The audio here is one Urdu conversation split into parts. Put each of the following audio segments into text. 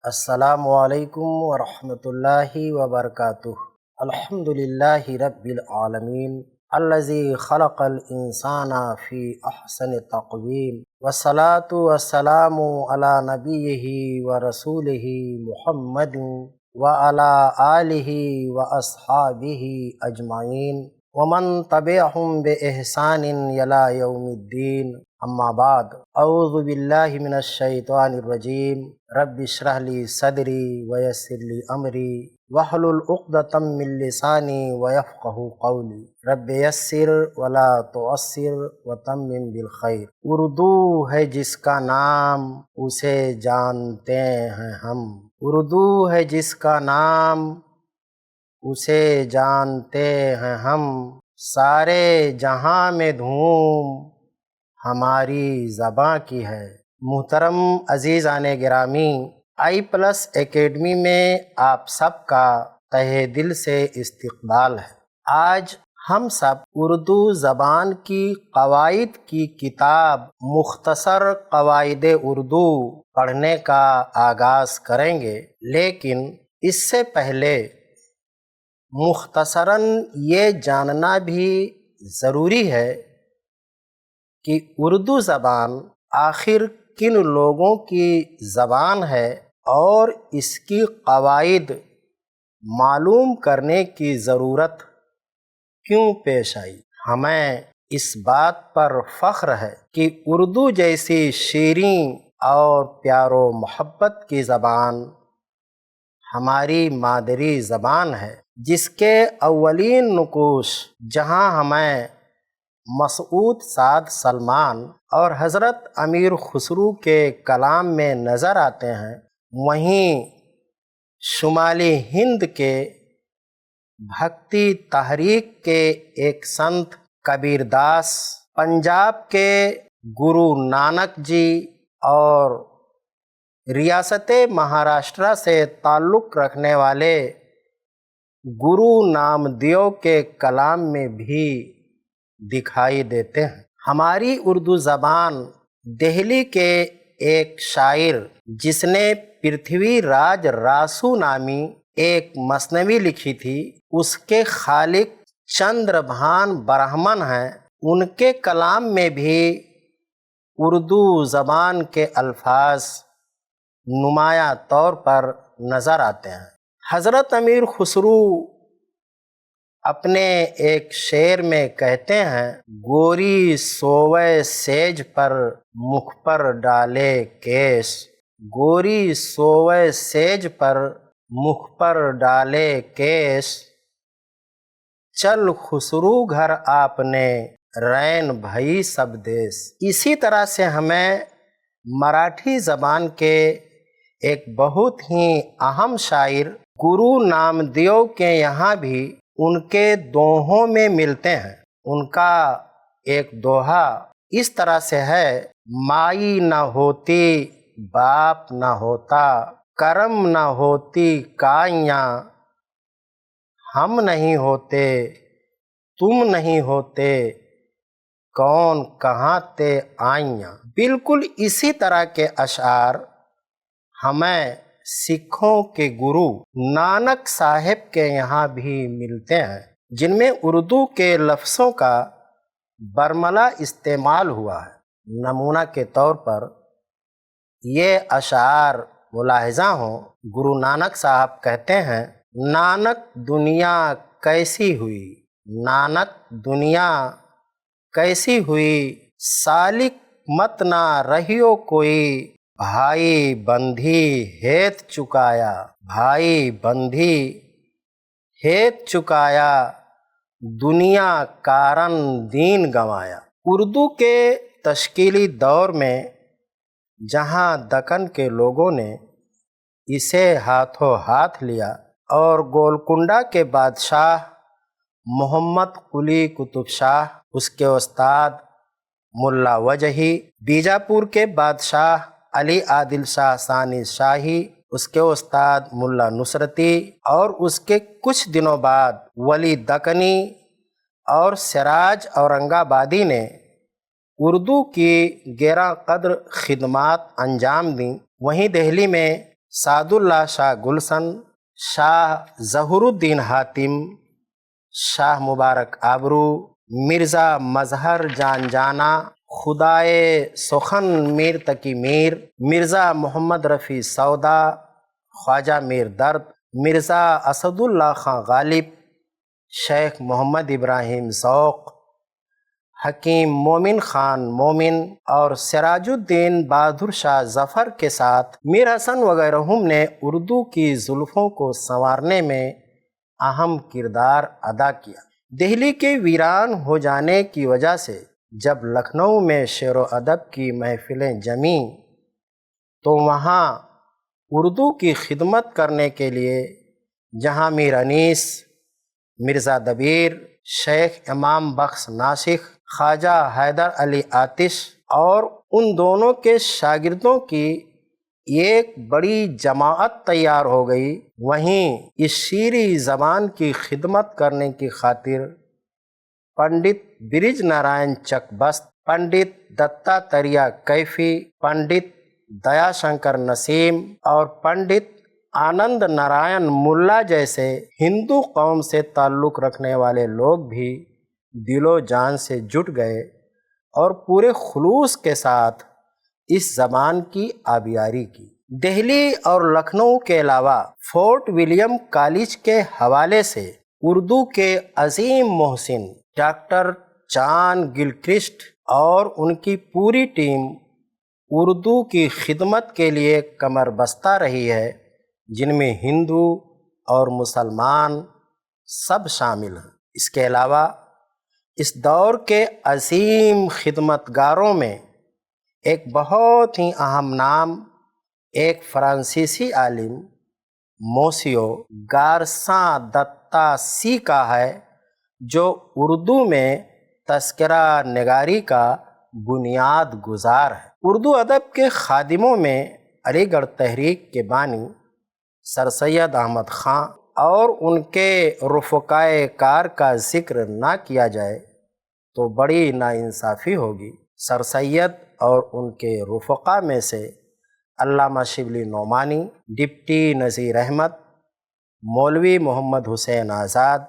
السلام علیکم ورحمۃ اللہ وبرکاتہ۔ الحمد للہ رب العالمین الذی خلق الانسان فی احسن تقویم والصلاة والسلام علی نبیہ ورسولہ محمد وعلی آلہ واصحابہ اجمعین ومن تبعہم بإحسان الی یوم الدین، اما بعد، اعوذ باللہ من الشیطان الرجیم، رب اشرح لی صدری ویسر لی امری واحلل عقدۃ من لسانی ویفقہوا قولی، رب یسر ولا تعسر وتمم بالخیر۔ اردو ہے جس کا نام اسے جانتے ہیں ہم، اردو ہے جس کا نام اسے جانتے ہیں ہم، سارے جہاں میں دھوم ہماری زباں کی ہے۔ محترم عزیزان گرامی، i+ اکیڈمی میں آپ سب کا تہہ دل سے استقبال ہے۔ آج ہم سب اردو زبان کی قواعد کی کتاب مختصر قواعد اردو پڑھنے کا آغاز کریں گے، لیکن اس سے پہلے مختصراً یہ جاننا بھی ضروری ہے کہ اردو زبان آخر کن لوگوں کی زبان ہے اور اس کی قواعد معلوم کرنے کی ضرورت کیوں پیش آئی۔ ہمیں اس بات پر فخر ہے کہ اردو جیسی شیریں اور پیار و محبت کی زبان ہماری مادری زبان ہے، جس کے اولین نقوش جہاں ہمیں مسعود سعد سلمان اور حضرت امیر خسرو کے کلام میں نظر آتے ہیں، وہیں شمالی ہند کے بھکتی تحریک کے ایک سنت کبیر داس، پنجاب کے گرو نانک جی اور ریاست مہاراشٹر سے تعلق رکھنے والے گرو نامدیو کے کلام میں بھی دکھائی دیتے ہیں۔ ہماری اردو زبان دہلی کے ایک شاعر جس نے پرتھوی راج راسو نامی ایک مثنوی لکھی تھی، اس کے خالق چندر بھان برہمن ہیں، ان کے کلام میں بھی اردو زبان کے الفاظ نمایاں طور پر نظر آتے ہیں۔ حضرت امیر خسرو اپنے ایک شعر میں کہتے ہیں، گوری سوئے سیج پر مکھ پر ڈالے کیش، گوری سوئے سیج پر مکھ پر ڈالے کیش، چل خسرو گھر آپ نے رین بھئی سب دیس۔ اسی طرح سے ہمیں مراٹھی زبان کے ایک بہت ہی اہم شاعر گرو نامدیو کے یہاں بھی ان کے دوہوں میں ملتے ہیں۔ ان کا ایک دوہا اس طرح سے ہے، مائی نہ ہوتی باپ نہ ہوتا، کرم نہ ہوتی کائیاں، ہم نہیں ہوتے تم نہیں ہوتے، کون کہاں تے آئیاں۔ بالکل اسی طرح کے اشعار ہمیں سکھوں کے گرو نانک صاحب کے یہاں بھی ملتے ہیں، جن میں اردو کے لفظوں کا برملا استعمال ہوا ہے۔ نمونہ کے طور پر یہ اشعار ملاحظہ ہوں، گرو نانک صاحب کہتے ہیں، نانک دنیا کیسی ہوئی، نانک دنیا کیسی ہوئی، سالک مت نہ رہیو کوئی، بھائی بندھی ہیت چکایا، بھائی بندھی ہیت چکایا، دنیا کارن دین گنوایا۔ اردو کے تشکیلی دور میں جہاں دکن کے لوگوں نے اسے ہاتھوں ہاتھ لیا اور گولکنڈہ کے بادشاہ محمد قلی قطب شاہ، اس کے استاد ملا وجہی، بیجاپور کے بادشاہ علی عادل شاہ ثانی شاہی، اس کے استاد ملا نصرتی، اور اس کے کچھ دنوں بعد ولی دکنی اور سراج اورنگ آبادی نے اردو کی گراں قدر خدمات انجام دیں۔ وہیں دہلی میں سعد اللہ شاہ گلشن، شاہ ظہور الدین حاتم، شاہ مبارک آبرو، مرزا مظہر جان جانا، خدائے سخن میر تقی میر، مرزا محمد رفیع سودا، خواجہ میر درد، مرزا اسد اللہ خان غالب، شیخ محمد ابراہیم ذوق، حکیم مومن خان مومن اور سراج الدین بہادر شاہ ظفر کے ساتھ میر حسن وغیرہ نے اردو کی زلفوں کو سنوارنے میں اہم کردار ادا کیا۔ دہلی کے ویران ہو جانے کی وجہ سے جب لکھنؤ میں شعر و ادب کی محفلیں جمیں تو وہاں اردو کی خدمت کرنے کے لیے جہاں میر انیس، مرزا دبیر، شیخ امام بخش ناسخ، خواجہ حیدر علی آتش اور ان دونوں کے شاگردوں کی ایک بڑی جماعت تیار ہو گئی، وہیں اس شیریں زبان کی خدمت کرنے کی خاطر پنڈت برج نارائن چکبست، پنڈت دتاتریہ کیفی، پنڈت دیا شنکر نسیم اور پنڈت آنند نارائن ملا جیسے ہندو قوم سے تعلق رکھنے والے لوگ بھی دل و جان سے جٹ گئے اور پورے خلوص کے ساتھ اس زبان کی آبیاری کی۔ دہلی اور لکھنؤ کے علاوہ فورٹ ولیم کالج کے حوالے سے اردو کے عظیم محسن ڈاکٹر جان گلکرسٹ اور ان کی پوری ٹیم اردو کی خدمت کے لیے کمر بستہ رہی ہے، جن میں ہندو اور مسلمان سب شامل ہیں۔ اس کے علاوہ اس دور کے عظیم خدمتگاروں میں ایک بہت ہی اہم نام ایک فرانسیسی عالم موسیو گارساں دتا سی کا ہے، جو اردو میں تذکرہ نگاری کا بنیاد گزار ہے۔ اردو ادب کے خادموں میں علی گڑھ تحریک کے بانی سر سید احمد خان اور ان کے رفقائے کار کا ذکر نہ کیا جائے تو بڑی ناانصافی ہوگی۔ سر سید اور ان کے رفقا میں سے علامہ شبلی نعمانی، ڈپٹی نذیر احمد، مولوی محمد حسین آزاد،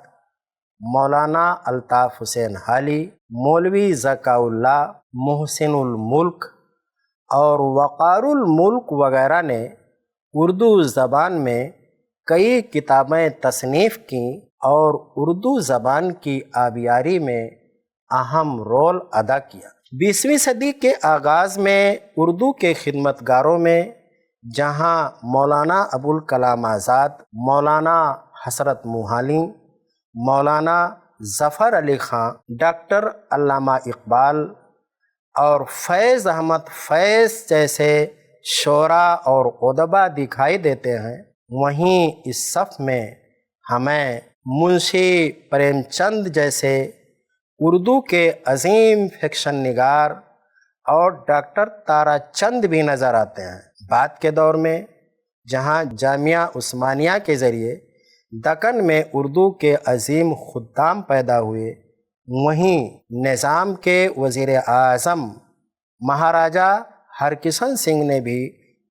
مولانا الطاف حسین حالی، مولوی ذکاء اللہ، محسن الملک اور وقار الملک وغیرہ نے اردو زبان میں کئی کتابیں تصنیف کیں اور اردو زبان کی آبیاری میں اہم رول ادا کیا۔ 20ویں صدی کے آغاز میں اردو کے خدمتگاروں میں جہاں مولانا ابوالکلام آزاد، مولانا حسرت موہانی، مولانا ظفر علی خان، ڈاکٹر علامہ اقبال اور فیض احمد فیض جیسے شعراء اور ادبا دکھائی دیتے ہیں، وہیں اس صف میں ہمیں منشی پریم چند جیسے اردو کے عظیم فکشن نگار اور ڈاکٹر تارا چند بھی نظر آتے ہیں۔ بعد کے دور میں جہاں جامعہ عثمانیہ کے ذریعے دکن میں اردو کے عظیم خدام پیدا ہوئے، وہیں نظام کے وزیر اعظم مہاراجہ ہرکشن سنگھ نے بھی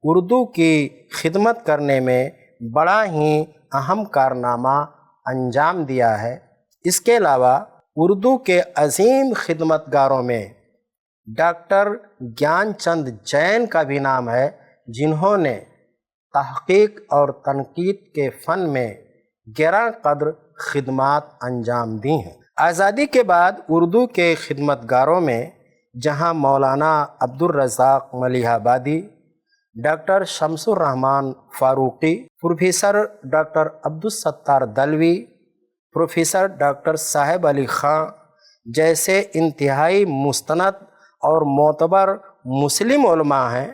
اردو کی خدمت کرنے میں بڑا ہی اہم کارنامہ انجام دیا ہے۔ اس کے علاوہ اردو کے عظیم خدمتگاروں میں ڈاکٹر گیان چند جین کا بھی نام ہے، جنہوں نے تحقیق اور تنقید کے فن میں گراں قدر خدمات انجام دی ہیں۔ آزادی کے بعد اردو کے خدمتگاروں میں جہاں مولانا عبدالرزاق ملیح آبادی، ڈاکٹر شمس الرحمن Farooqui, professor doctor Abdul Sattar دلوی، professor doctor صاحب علی خان جیسے انتہائی مستند اور معتبر مسلم علماء ہیں،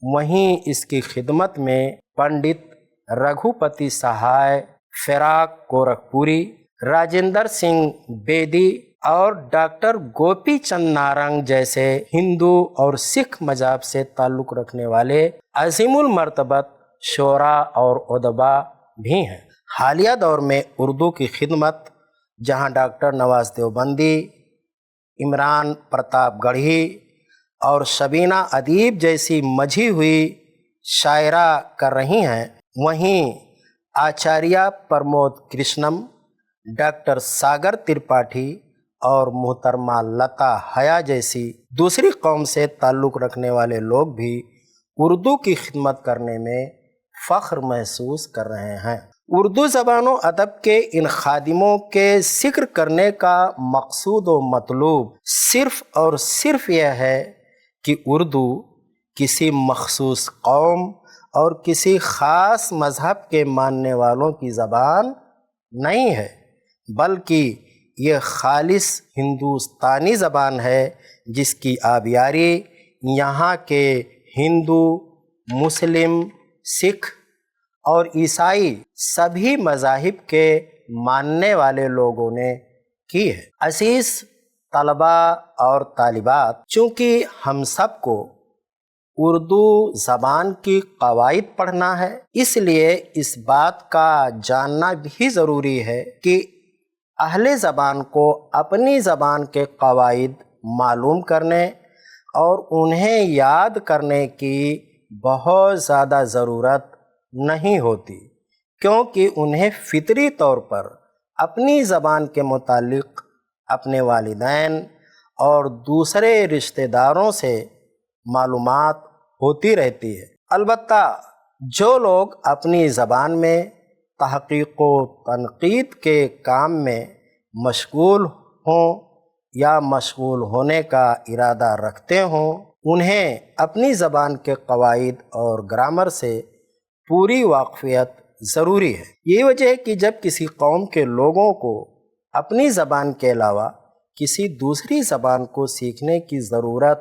وہیں اس کی خدمت میں پنڈت رگھوپتی سہائے، فراق گورکھپوری، راجندر سنگھ بیدی اور ڈاکٹر گوپی چند نارنگ جیسے ہندو اور سکھ مذہب سے تعلق رکھنے والے عظیم المرتبت شعراء اور ادبا بھی ہیں۔ حالیہ دور میں اردو کی خدمت جہاں ڈاکٹر نواز دیوبندی، عمران پرتاپ گڑھی اور شبینہ ادیب جیسی مجھی ہوئی شاعرہ کر رہی ہیں، وہیں آچاریہ پرمود کرشنم، ڈاکٹر ساگر ترپاٹھی اور محترمہ لتا حیا جیسی دوسری قوم سے تعلق رکھنے والے لوگ بھی اردو کی خدمت کرنے میں فخر محسوس کر رہے ہیں۔ اردو زبان و ادب کے ان خادموں کے ذکر کرنے کا مقصود و مطلوب صرف اور صرف یہ ہے کہ اردو کسی مخصوص قوم اور کسی خاص مذہب کے ماننے والوں کی زبان نہیں ہے، بلکہ یہ خالص ہندوستانی زبان ہے جس کی آبیاری یہاں کے ہندو، مسلم، سکھ اور عیسائی سبھی مذاہب کے ماننے والے لوگوں نے کی ہے۔ عزیز طلبہ اور طالبات، چونکہ ہم سب کو اردو زبان کی قواعد پڑھنا ہے، اس لیے اس بات کا جاننا بھی ضروری ہے کہ اہل زبان کو اپنی زبان کے قواعد معلوم کرنے اور انہیں یاد کرنے کی بہت زیادہ ضرورت نہیں ہوتی، کیونکہ انہیں فطری طور پر اپنی زبان کے متعلق اپنے والدین اور دوسرے رشتہ داروں سے معلومات ہوتی رہتی ہے۔ البتہ جو لوگ اپنی زبان میں تحقیق و تنقید کے کام میں مشغول ہوں یا مشغول ہونے کا ارادہ رکھتے ہوں، انہیں اپنی زبان کے قواعد اور گرامر سے پوری واقفیت ضروری ہے۔ یہ وجہ ہے کہ جب کسی قوم کے لوگوں کو اپنی زبان کے علاوہ کسی دوسری زبان کو سیکھنے کی ضرورت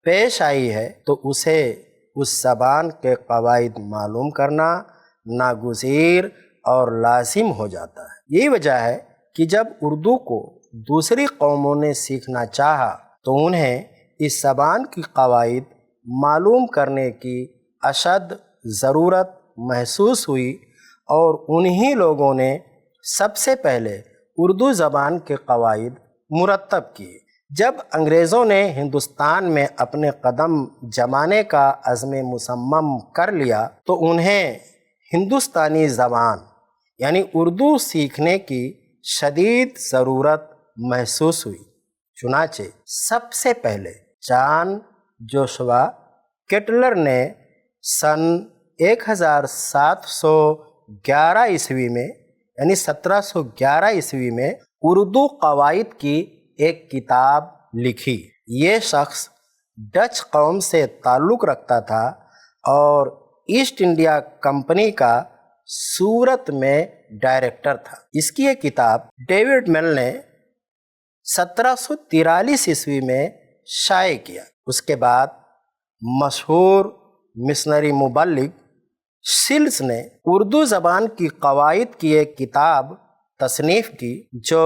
پیش آئی ہے تو اسے اس زبان کے قواعد معلوم کرنا ناگزیر اور لازم ہو جاتا ہے۔ یہی وجہ ہے کہ جب اردو کو دوسری قوموں نے سیکھنا چاہا تو انہیں اس زبان کی قواعد معلوم کرنے کی اشد ضرورت محسوس ہوئی، اور انہی لوگوں نے سب سے پہلے اردو زبان کے قواعد مرتب کیے۔ جب انگریزوں نے ہندوستان میں اپنے قدم جمانے کا عزم مصمم کر لیا تو انہیں ہندوستانی زبان یعنی اردو سیکھنے کی شدید ضرورت محسوس ہوئی۔ چنانچہ سب سے پہلے جان جوشوا کیٹلر نے سن 1711 عیسوی میں یعنی 1711 عیسوی میں اردو قواعد کی ایک کتاب لکھی۔ یہ شخص ڈچ قوم سے تعلق رکھتا تھا اور ایسٹ انڈیا کمپنی کا سورت میں ڈائریکٹر تھا۔ اس کی یہ کتاب ڈیوڈ مل نے 1743 عیسوی میں شائع کیا۔ اس کے بعد مشہور مشنری مبلغ سلز نے اردو زبان کی قواعد کی ایک کتاب تصنیف کی جو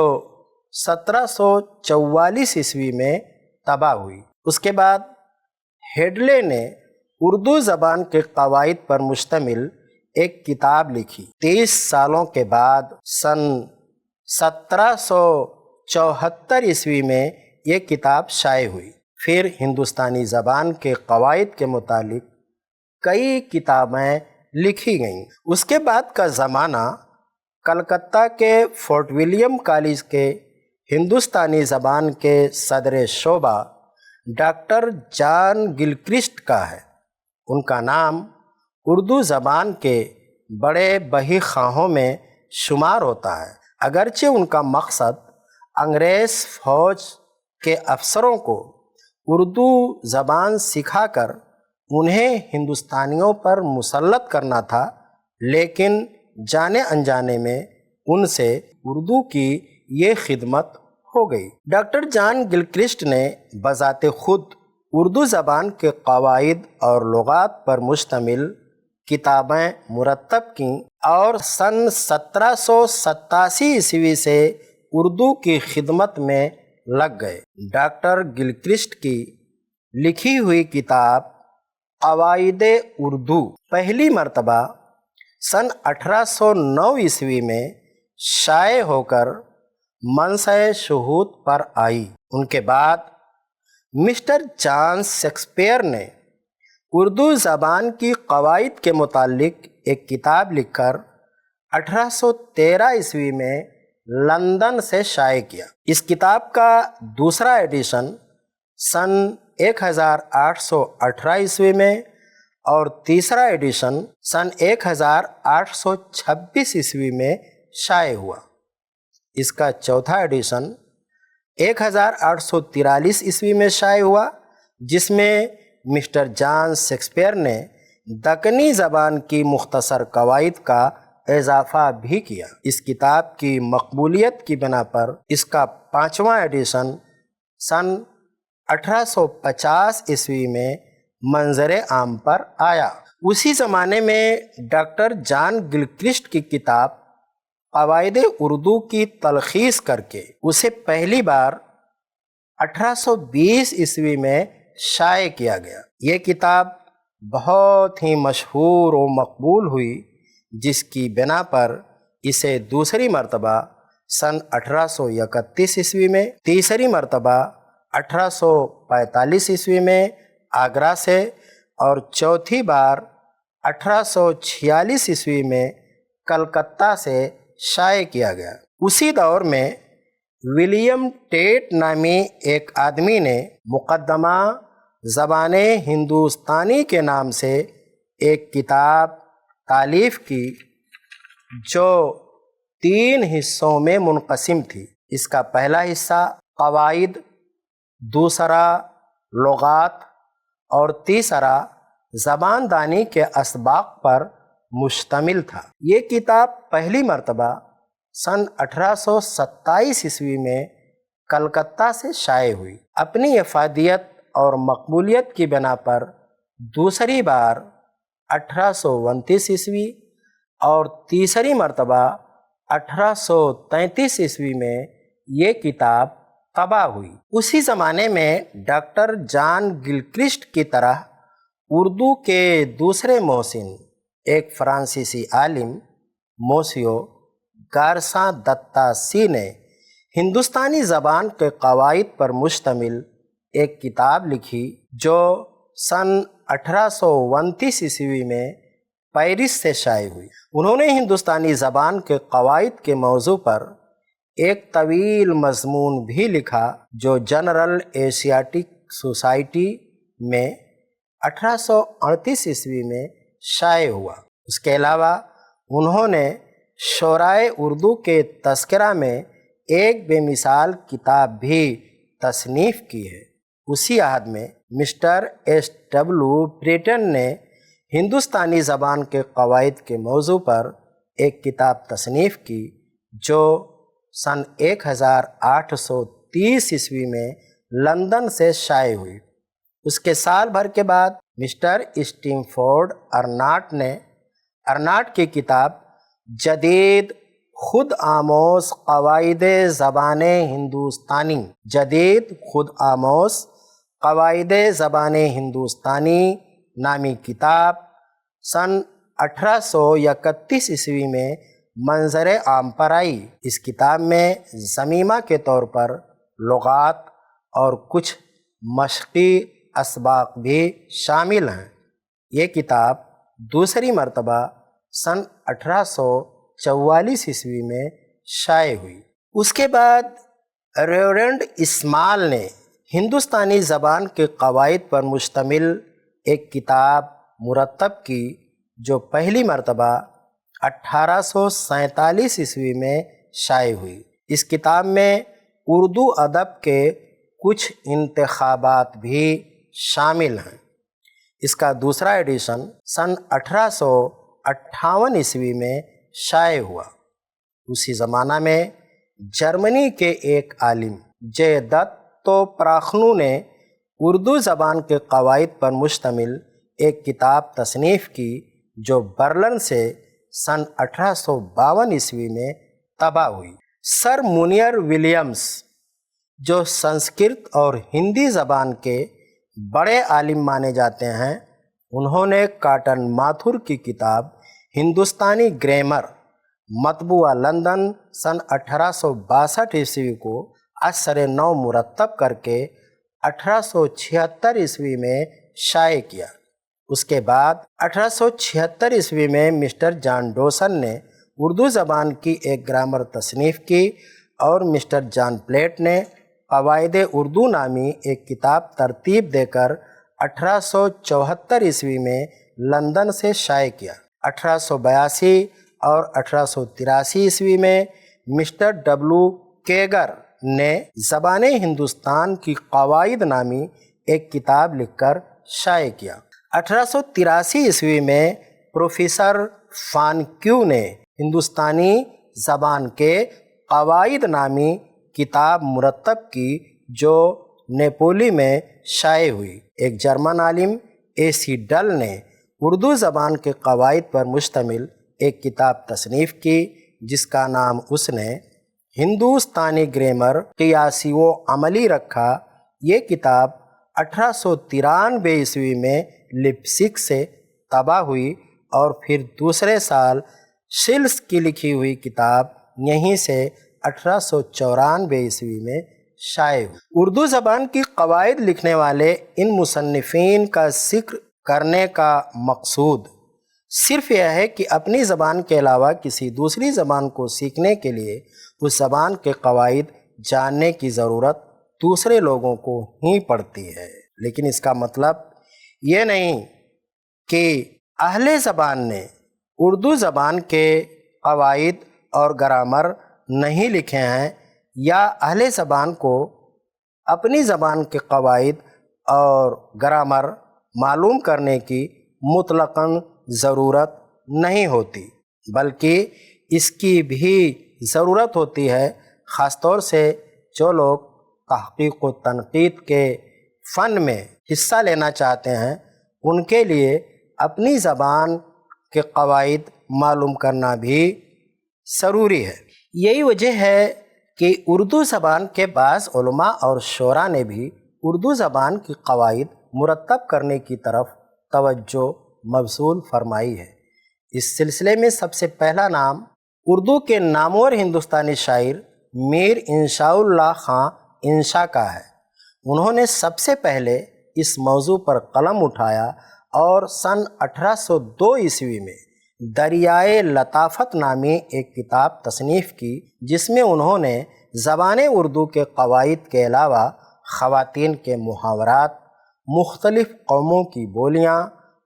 1744 عیسوی میں طبع ہوئی۔ اس کے بعد ہیڈلے نے اردو زبان کے قواعد پر مشتمل ایک کتاب لکھی۔ 30 سالوں کے بعد سن 1774 عیسوی میں یہ کتاب شائع ہوئی۔ پھر ہندوستانی زبان کے قواعد کے متعلق کئی کتابیں لکھی گئیں۔ اس کے بعد کا زمانہ کلکتہ کے فورٹ ولیم کالج کے ہندوستانی زبان کے صدر شعبہ ڈاکٹر جان گلکرسٹ کا ہے۔ ان کا نام اردو زبان کے بڑے بہی خواہوں میں شمار ہوتا ہے، اگرچہ ان کا مقصد انگریز فوج کے افسروں کو اردو زبان سکھا کر انہیں ہندوستانیوں پر مسلط کرنا تھا، لیکن جانے انجانے میں ان سے اردو کی یہ خدمت ہو گئی۔ ڈاکٹر جان گلکرسٹ نے بذات خود اردو زبان کے قواعد اور لغات پر مشتمل کتابیں مرتب کیں اور سن 1787 عیسوی سے اردو کی خدمت میں لگ گئے۔ ڈاکٹر گلکرسٹ کی لکھی ہوئی کتاب قواعد اردو پہلی مرتبہ سن 1809 عیسوی میں شائع ہو کر منصہ شہود پر آئی۔ ان کے بعد مسٹر جان شیکسپیئر نے اردو زبان کی قواعد کے متعلق ایک کتاب لکھ کر 1813 عیسوی میں لندن سے شائع کیا۔ اس کتاب کا دوسرا ایڈیشن سن 1818 عیسوی میں اور تیسرا ایڈیشن سن 1826 عیسوی میں شائع ہوا۔ اس کا چوتھا ایڈیشن 1843 عیسوی میں شائع ہوا، جس میں مسٹر جان شیکسپیئر نے دکنی زبان کی مختصر قواعد کا اضافہ بھی کیا۔ اس کتاب کی مقبولیت کی بنا پر اس کا 5واں ایڈیشن سن 1850 عیسوی میں منظر عام پر آیا۔ اسی زمانے میں ڈاکٹر جان گلکرسٹ کی کتاب قواعد اردو کی تلخیص کر کے اسے پہلی بار 1820 عیسوی میں شائع کیا گیا۔ یہ کتاب بہت ہی مشہور و مقبول ہوئی، جس کی بنا پر اسے دوسری مرتبہ سن 1831 عیسوی میں، تیسری مرتبہ 1845 عیسوی میں آگرہ سے اور چوتھی بار 1846 عیسوی میں کلکتہ سے شائع کیا گیا۔ اسی دور میں ولیم ٹیٹ نامی ایک آدمی نے مقدمہ زبان ہندوستانی کے نام سے ایک کتاب تالیف کی جو 3 حصوں میں منقسم تھی۔ اس کا پہلا حصہ قواعد، دوسرا لغات اور تیسرا زبان دانی کے اسباق پر مشتمل تھا۔ یہ کتاب پہلی مرتبہ سن 1827 عیسوی میں کلکتہ سے شائع ہوئی۔ اپنی افادیت اور مقبولیت کی بنا پر دوسری بار 1829 عیسوی اور تیسری مرتبہ 1833 عیسوی میں یہ کتاب طبع ہوئی۔ اسی زمانے میں ڈاکٹر جان گلکرسٹ کی طرح اردو کے دوسرے محسن ایک فرانسیسی عالم موسیو گارساں دتا سی نے ہندوستانی زبان کے قواعد پر مشتمل ایک کتاب لکھی جو سن 1829 عیسوی میں پیرس سے شائع ہوئی۔ انہوں نے ہندوستانی زبان کے قواعد کے موضوع پر ایک طویل مضمون بھی لکھا جو جنرل ایشیاٹک سوسائٹی میں 1838 عیسوی میں شائع ہوا۔ اس کے علاوہ انہوں نے شعرائے اردو کے تذکرہ میں ایک بے مثال کتاب بھی تصنیف کی ہے۔ اسی عہد میں مسٹر ایس ڈبلیو بریٹن نے ہندوستانی زبان کے قواعد کے موضوع پر ایک کتاب تصنیف کی جو سن 1830 عیسوی میں لندن سے شائع ہوئی۔ اس کے سال بھر کے بعد مسٹر اسٹیمفورڈ ارناٹ کی کتاب جدید خود آموز قواعد زبان ہندوستانی نامی کتاب سن 1831 عیسوی میں منظر عام پر آئی۔ اس کتاب میں ضمیمہ کے طور پر لغات اور کچھ مشقی اسباق بھی شامل ہیں۔ یہ کتاب دوسری مرتبہ سن 1844 عیسوی میں شائع ہوئی۔ اس کے بعد ریورنڈ اسمال نے ہندوستانی زبان کے قواعد پر مشتمل ایک کتاب مرتب کی جو پہلی مرتبہ 1847 عیسوی میں شائع ہوئی۔ اس کتاب میں اردو ادب کے کچھ انتخابات بھی شامل ہیں۔ اس کا دوسرا ایڈیشن سن 1858 عیسوی میں شائع ہوا۔ اسی زمانہ میں جرمنی کے ایک عالم جے دتو پراخنو نے اردو زبان کے قواعد پر مشتمل ایک کتاب تصنیف کی جو برلن سے سن 1852 عیسوی میں طبع ہوئی۔ سر مونیر ولیمز جو سنسکرت اور ہندی زبان کے بڑے عالم مانے جاتے ہیں، انہوں نے کاٹن ماتھر کی کتاب ہندوستانی گرامر مطبوعہ لندن سن 1862 عیسوی کو اثر نو مرتب کر کے 1876 عیسوی میں شائع کیا۔ اس کے بعد 1876 میں مسٹر جان ڈوسن نے اردو زبان کی ایک گرامر تصنیف کی اور مسٹر جان پلیٹ نے قواعد اردو نامی ایک کتاب ترتیب دے کر 1874 میں لندن سے شائع کیا۔ 1882 اور 1883 میں مسٹر ڈبلو کیگر نے زبان ہندوستان کی قواعد نامی ایک کتاب لکھ کر شائع کیا۔ 1883 میں پروفیسر فانکیو نے ہندوستانی زبان کے قواعد نامی کتاب مرتب کی جو نیپولی میں شائع ہوئی۔ ایک جرمن عالم AC ڈل نے اردو زبان کے قواعد پر مشتمل ایک کتاب تصنیف کی جس کا نام اس نے ہندوستانی گرامر قیاسی و عملی رکھا۔ یہ کتاب 1893 میں لپسک سے طبع ہوئی اور پھر دوسرے سال شلس کی لکھی ہوئی کتاب یہیں سے 1894 میں شائع ہوئی۔ اردو زبان کی قواعد لکھنے والے ان مصنفین کا ذکر کرنے کا مقصود صرف یہ ہے کہ اپنی زبان کے علاوہ کسی دوسری زبان کو سیکھنے کے لیے اس زبان کے قواعد جاننے کی ضرورت دوسرے لوگوں کو ہی پڑتی ہے، لیکن اس کا مطلب یہ نہیں کہ اہل زبان نے اردو زبان کے قواعد اور گرامر نہیں لکھے ہیں یا اہل زبان کو اپنی زبان کے قواعد اور گرامر معلوم کرنے کی مطلقاً ضرورت نہیں ہوتی، بلکہ اس کی بھی ضرورت ہوتی ہے، خاص طور سے جو لوگ تحقیق و تنقید کے فن میں حصہ لینا چاہتے ہیں ان کے لیے اپنی زبان کے قواعد معلوم کرنا بھی ضروری ہے۔ یہی وجہ ہے کہ اردو زبان کے بعض علماء اور شعراء نے بھی اردو زبان کی قواعد مرتب کرنے کی طرف توجہ مبذول فرمائی ہے۔ اس سلسلے میں سب سے پہلا نام اردو کے نامور ہندوستانی شاعر میر انشاء اللہ خاں انشا کا ہے۔ انہوں نے سب سے پہلے اس موضوع پر قلم اٹھایا اور سن 1802 میں دریائے لطافت نامی ایک کتاب تصنیف کی جس میں انہوں نے زبان اردو کے قواعد کے علاوہ خواتین کے محاورات، مختلف قوموں کی بولیاں،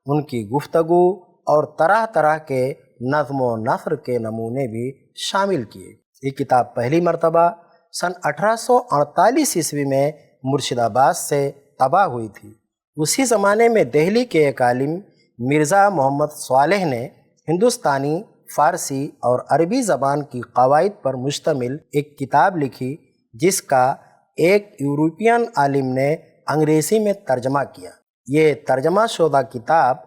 ان کی گفتگو اور طرح طرح کے نظم و نثر کے نمونے بھی شامل کیے۔ یہ کتاب پہلی مرتبہ سن 1848 میں مرشد آباد سے طبع ہوئی تھی۔ اسی زمانے میں دہلی کے ایک عالم مرزا محمد صالح نے ہندوستانی، فارسی اور عربی زبان کی قواعد پر مشتمل ایک کتاب لکھی جس کا ایک یورپین عالم نے انگریزی میں ترجمہ کیا۔ یہ ترجمہ شدہ کتاب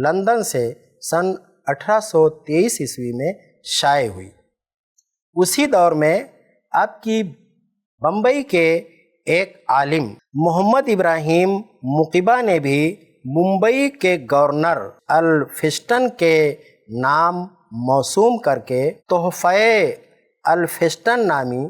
لندن سے سن 1823 میں شائع ہوئی۔ اسی دور میں آپ کی بمبئی کے ایک عالم محمد ابراہیم مقبہ نے بھی ممبئی کے گورنر الفسٹن کے نام موسوم کر کے تحفہ الفسٹن نامی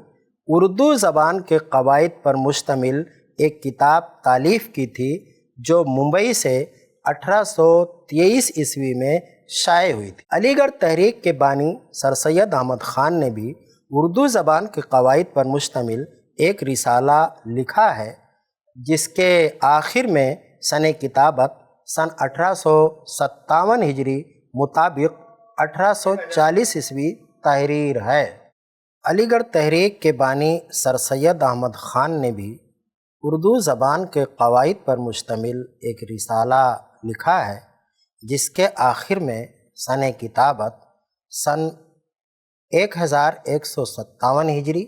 اردو زبان کے قواعد پر مشتمل ایک کتاب تالیف کی تھی جو ممبئی سے 1823 میں شائع ہوئی تھی۔ علی گڑھ تحریک کے بانی سر سید احمد خان نے بھی اردو زبان کے قواعد پر مشتمل ایک رسالہ لکھا ہے جس کے آخر میں سن کتابت سن 1857 ہجری مطابق 1840 تحریر ہے۔ علی گڑھ تحریک کے بانی سر سید احمد خان نے بھی اردو زبان کے قواعد پر مشتمل ایک رسالہ لکھا ہے جس کے آخر میں سن کتابت سن 1157 ہجری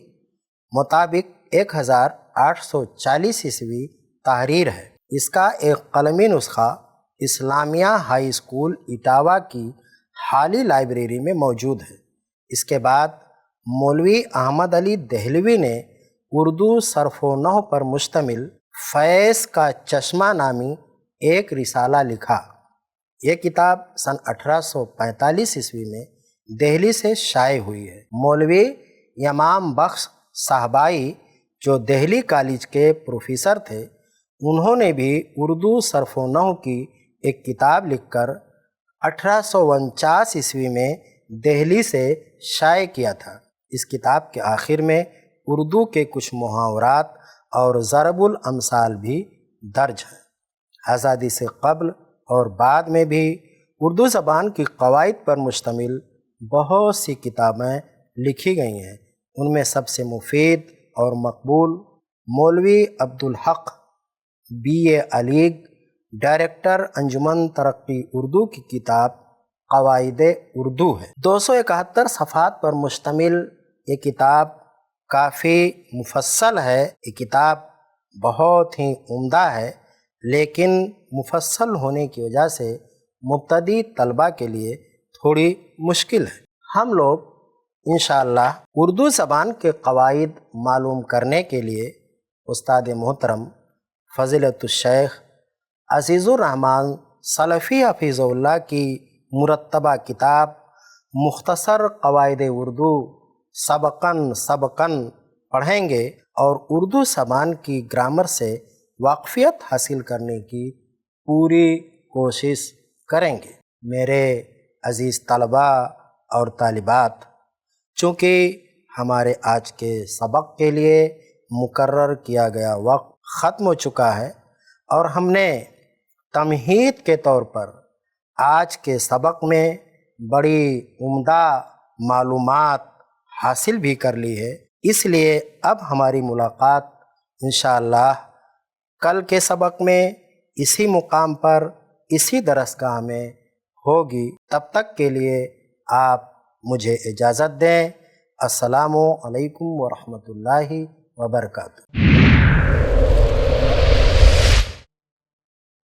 مطابق 1840 تحریر ہے۔ اس کا ایک قلمی نسخہ اسلامیہ ہائی اسکول اٹاوہ کی حالی لائبریری میں موجود ہے۔ اس کے بعد مولوی احمد علی دہلوی نے اردو صرف و نحو پر مشتمل فیض کا چشمہ نامی ایک رسالہ لکھا۔ یہ کتاب سن 1845 میں دہلی سے شائع ہوئی ہے۔ مولوی امام بخش صاحبائی جو دہلی کالج کے پروفیسر تھے انہوں نے بھی اردو صرف و نحو کی ایک کتاب لکھ کر 1849 میں دہلی سے شائع کیا تھا۔ اس کتاب کے آخر میں اردو کے کچھ محاورات اور ضرب الامثال بھی درج ہیں۔ آزادی سے قبل اور بعد میں بھی اردو زبان کی قواعد پر مشتمل بہت سی کتابیں لکھی گئی ہیں۔ ان میں سب سے مفید اور مقبول مولوی عبدالحق BA علیگ، ڈائریکٹر انجمن ترقی اردو کی کتاب قواعد اردو ہے۔ 271 صفحات پر مشتمل یہ کتاب کافی مفصل ہے۔ یہ کتاب بہت ہی عمدہ ہے، لیکن مفصل ہونے کی وجہ سے مبتدی طلبہ کے لیے تھوڑی مشکل ہے۔ ہم لوگ انشاءاللہ اردو زبان کے قواعد معلوم کرنے کے لیے استاد محترم فضیلت الشیخ عزیز الرحمن سلفی حفظہ اللہ کی مرتبہ کتاب مختصر قواعد اردو سبقاً پڑھیں گے اور اردو زبان کی گرامر سے واقفیت حاصل کرنے کی پوری کوشش کریں گے۔ میرے عزیز طلباء اور طالبات، چونکہ ہمارے آج کے سبق کے لیے مقرر کیا گیا وقت ختم ہو چکا ہے اور ہم نے تمہید کے طور پر آج کے سبق میں بڑی عمدہ معلومات حاصل بھی کر لی ہے، اس لیے اب ہماری ملاقات انشاءاللہ کل کے سبق میں اسی مقام پر اسی درسگاہ میں ہوگی۔ تب تک کے لیے آپ مجھے اجازت دیں۔ السلام علیکم ورحمۃ اللہ وبرکاتہ۔